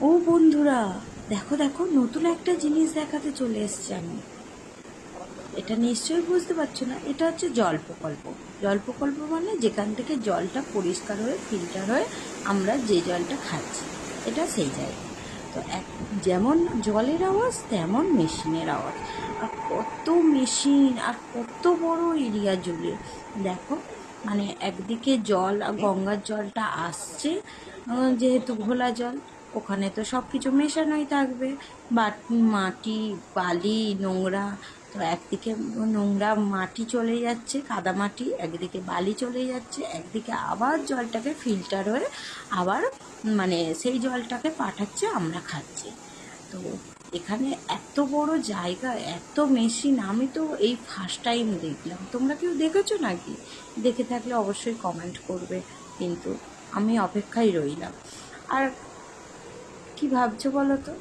ও বন্ধুরা, দেখো দেখো, নতুন একটা জিনিস দেখাতে চলে এসেছি আমি। এটা নিশ্চয়ই বুঝতে পারছো না, এটা হচ্ছে জল প্রকল্প। জল প্রকল্প মানে যেখান থেকে জলটা পরিষ্কার হয়ে ফিল্টার হয়ে আমরা যে জলটা খাচ্ছি, এটা সেই জায়গা। তো যেমন জলের আওয়াজ তেমন মেশিনের আওয়াজ। আর কত মেশিন, আর কত বড় এরিয়া জুড়ে। দেখো, মানে একদিকে জল, গঙ্গার জলটা আসছে, যেহেতু ঘোলা জল, ওখানে তো সব কিছু মেশানোই থাকবে। মাটি, বালি, নোংরা। তো একদিকে নোংরা মাটি চলে যাচ্ছে, কাদা মাটি, একদিকে বালি চলে যাচ্ছে, একদিকে আবার জলটাকে ফিল্টার হয়ে আবার মানে সেই জলটাকে পাঠাচ্ছে, আমরা খাচ্ছি। তো এখানে এত বড় জায়গা, এত মেশিন, আমি তো এই ফার্স্ট টাইম দেখলাম। তোমরা কেউ দেখেছো নাকি? দেখে থাকলে অবশ্যই কমেন্ট করবে, কিন্তু আমি অপেক্ষায় রইলাম। আর কি ভাবছো বলো তো?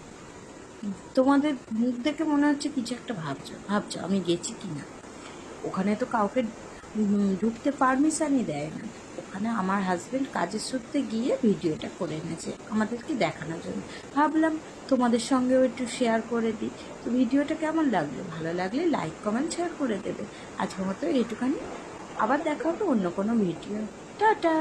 তোমাদের মুখ দেখে মনে হচ্ছে কিছু একটা ভাবছো ভাবছো আমি গেছি কি না। ওখানে তো কাউকে ঢুকতে পারমিশনই দেয় না। ওখানে আমার হাজব্যান্ড কাজের সূত্রে গিয়ে ভিডিওটা করে এনেছে আমাদেরকে দেখানোর জন্য। ভাবলাম তোমাদের সঙ্গেও একটু শেয়ার করে দিই। তো ভিডিওটা কেমন লাগলো? ভালো লাগলে লাইক কমেন্ট শেয়ার করে দেবে। আজকের মতো এইটুখানি। আবার দেখা হবে অন্য কোনো ভিডিও। টাটা।